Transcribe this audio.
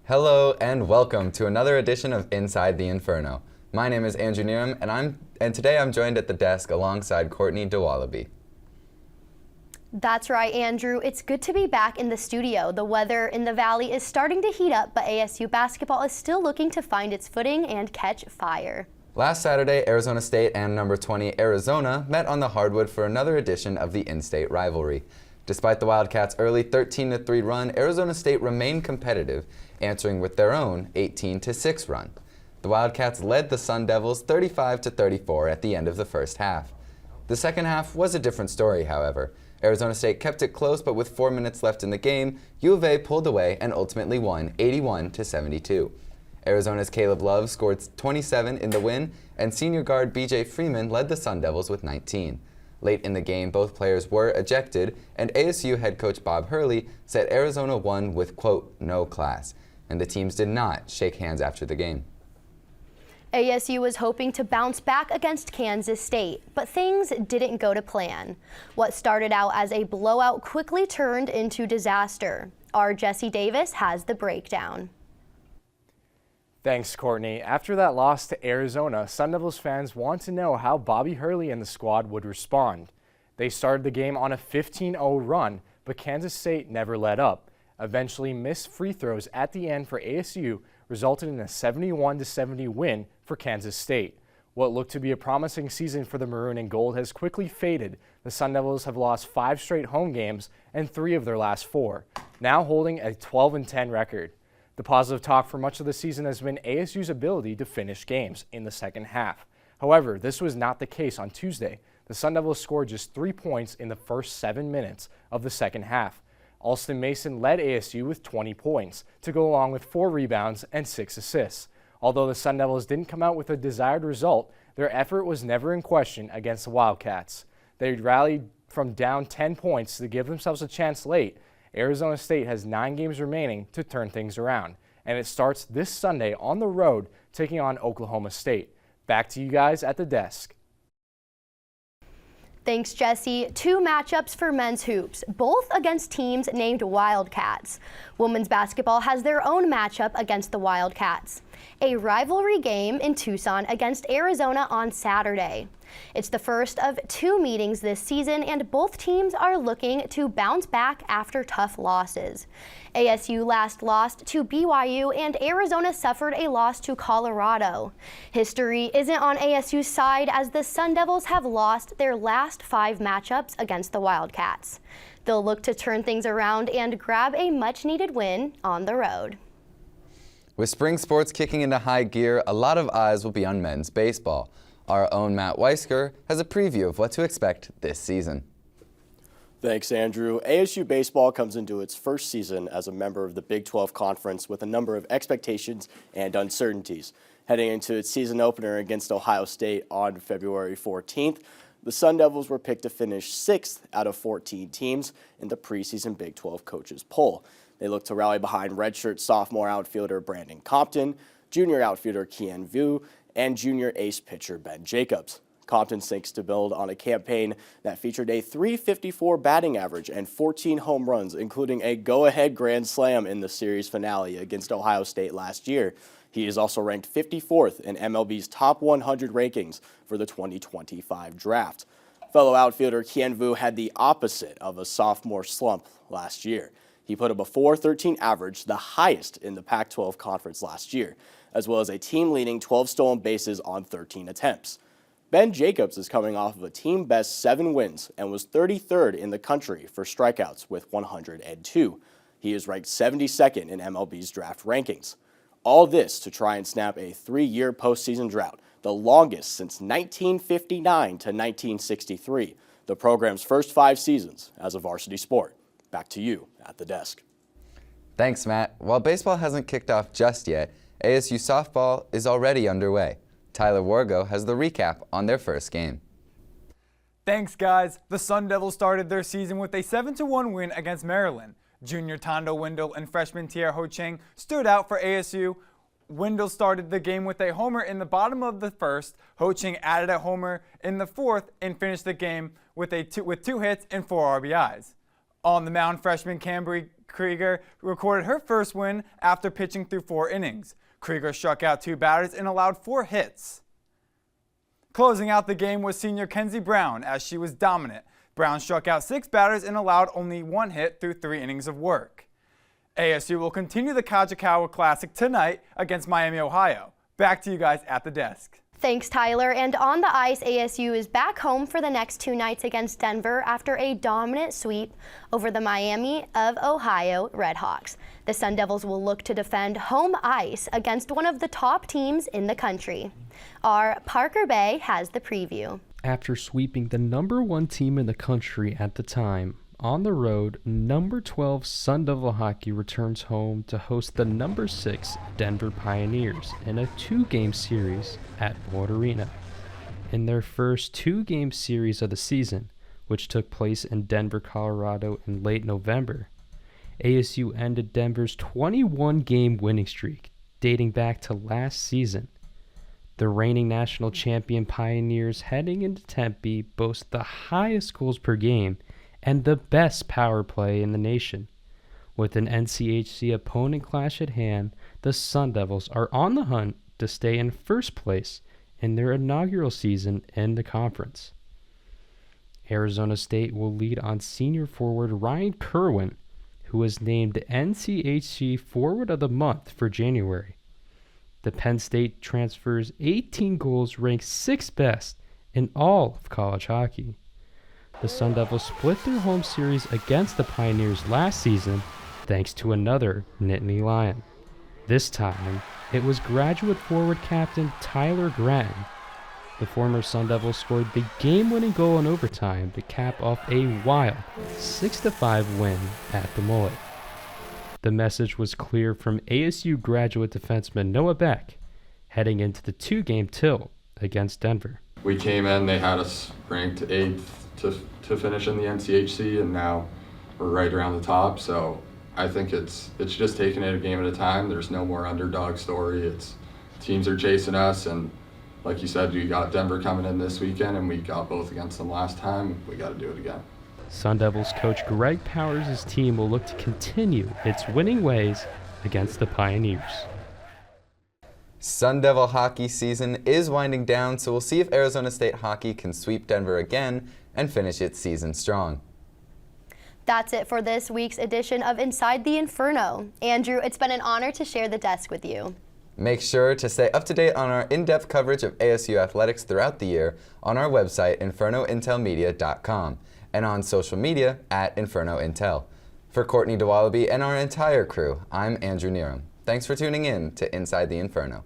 Hello and welcome to another edition of Inside the Inferno. My name is Andrew Neeram, and today I'm joined at the desk alongside Courtney DeWallaby. That's right, Andrew. It's good to be back in the studio. The weather in the Valley is starting to heat up, but ASU basketball is still looking to find its footing and catch fire. Last Saturday, Arizona State and number 20 Arizona met on the hardwood for another edition of the in-state rivalry. Despite the Wildcats' early 13-3 run, Arizona State remained competitive, answering with their own 18-6 run. The Wildcats led the Sun Devils 35-34 at the end of the first half. The second half was a different story, however. Arizona State kept it close, but with 4 minutes left in the game, U of A pulled away and ultimately won 81-72. Arizona's Caleb Love scored 27 in the win, and senior guard B.J. Freeman led the Sun Devils with 19. Late in the game, both players were ejected, and ASU head coach Bob Hurley said Arizona won with, quote, no class, and the teams did not shake hands after the game. ASU was hoping to bounce back against Kansas State, but things didn't go to plan. What started out as a blowout quickly turned into disaster. Our Jesse Davis has the breakdown. Thanks, Courtney. After that loss to Arizona, Sun Devils fans want to know how Bobby Hurley and the squad would respond. They started the game on a 15-0 run, but Kansas State never let up. Eventually, missed free throws at the end for ASU resulted in a 71-70 win for Kansas State. What looked to be a promising season for the Maroon and Gold has quickly faded. The Sun Devils have lost 5 straight home games and 3 of their last 4, now holding a 12-10 record. The positive talk for much of the season has been ASU's ability to finish games in the second half. However, this was not the case on Tuesday. The Sun Devils scored just 3 points in the first 7 minutes of the second half. Alston Mason led ASU with 20 points, to go along with 4 rebounds and 6 assists. Although the Sun Devils didn't come out with a desired result, their effort was never in question against the Wildcats. They rallied from down 10 points to give themselves a chance late. Arizona State has 9 games remaining to turn things around, and it starts this Sunday on the road taking on Oklahoma State. Back to you guys at the desk. Thanks, Jesse. 2 matchups for men's hoops, both against teams named Wildcats. Women's basketball has their own matchup against the Wildcats. A rivalry game in Tucson against Arizona on Saturday. It's the first of 2 meetings this season, and both teams are looking to bounce back after tough losses. ASU last lost to BYU, and Arizona suffered a loss to Colorado. History isn't on ASU's side, as the Sun Devils have lost their last 5 matchups against the Wildcats. They'll look to turn things around and grab a much-needed win on the road. With spring sports kicking into high gear, a lot of eyes will be on men's baseball. Our own Matt Weisker has a preview of what to expect this season. Thanks, Andrew. ASU baseball comes into its first season as a member of the Big 12 Conference with a number of expectations and uncertainties. Heading into its season opener against Ohio State on February 14th, the Sun Devils were picked to finish 6th out of 14 teams in the preseason Big 12 coaches poll. They look to rally behind redshirt sophomore outfielder Brandon Compton, junior outfielder Kian Vu, and junior ace pitcher Ben Jacobs. Compton seeks to build on a campaign that featured a .354 batting average and 14 home runs, including a go-ahead grand slam in the series finale against Ohio State last year. He is also ranked 54th in MLB's top 100 rankings for the 2025 draft. Fellow outfielder Kian Vu had the opposite of a sophomore slump last year. He put up a .413 average, the highest in the Pac-12 conference last year, as well as a team-leading 12 stolen bases on 13 attempts. Ben Jacobs is coming off of a team-best 7 wins and was 33rd in the country for strikeouts with 102. He is ranked 72nd in MLB's draft rankings. All this to try and snap a 3-year postseason drought, the longest since 1959 to 1963, the program's first 5 seasons as a varsity sport. Back to you at the desk. Thanks, Matt. While baseball hasn't kicked off just yet, ASU softball is already underway. Tyler Wargo has the recap on their first game. Thanks, guys. The Sun Devils started their season with a 7-1 win against Maryland. Junior Tondo Wendell and freshman Tier Ho Chang stood out for ASU. Wendell started the game with a homer in the bottom of the first. Ho Chang added a homer in the fourth and finished the game with 2 hits and 4 RBIs. On the mound, freshman Krieger recorded her first win after pitching through 4 innings. Krieger struck out 2 batters and allowed 4 hits. Closing out the game was senior Kenzie Brown, as she was dominant. Brown struck out 6 batters and allowed only 1 hit through 3 innings of work. ASU will continue the Kajikawa Classic tonight against Miami, Ohio. Back to you guys at the desk. Thanks, Tyler. And on the ice, ASU is back home for the next 2 nights against Denver after a dominant sweep over the Miami of Ohio Redhawks. The Sun Devils will look to defend home ice against one of the top teams in the country. Our Parker Bay has the preview. After sweeping the #1 team in the country at the time, on the road, number 12 Sun Devil Hockey returns home to host the number 6 Denver Pioneers in a 2-game series at Ford Arena. In their first 2-game series of the season, which took place in Denver, Colorado in late November, ASU ended Denver's 21-game winning streak dating back to last season. The reigning national champion Pioneers heading into Tempe boast the highest goals per game and the best power play in the nation. With an NCHC opponent clash at hand, the Sun Devils are on the hunt to stay in first place in their inaugural season in the conference. Arizona State will lead on senior forward Ryan Kerwin, who was named NCHC Forward of the Month for January. The Penn State transfer's 18 goals ranked 6th best in all of college hockey. The Sun Devils split their home series against the Pioneers last season thanks to another Nittany Lion. This time, it was graduate forward captain Tyler Grattan. The former Sun Devil scored the game-winning goal in overtime to cap off a wild 6-5 win at the Mullet. The message was clear from ASU graduate defenseman Noah Beck heading into the 2-game tilt against Denver. We came in, they had us ranked 8th to finish in the NCHC, and now we're right around the top. So I think it's just taking it a game at a time. There's no more underdog story. It's teams are chasing us, and like you said, we got Denver coming in this weekend, and we got both against them last time. We got to do it again. Sun Devils coach Greg Powers' team will look to continue its winning ways against the Pioneers. Sun Devil hockey season is winding down, so we'll see if Arizona State hockey can sweep Denver again and finish its season strong. That's it for this week's edition of Inside the Inferno. Andrew, it's been an honor to share the desk with you. Make sure to stay up to date on our in-depth coverage of ASU athletics throughout the year on our website, infernointelmedia.com, and on social media at Inferno Intel. For Courtney DeWallaby and our entire crew, I'm Andrew Neerum. Thanks for tuning in to Inside the Inferno.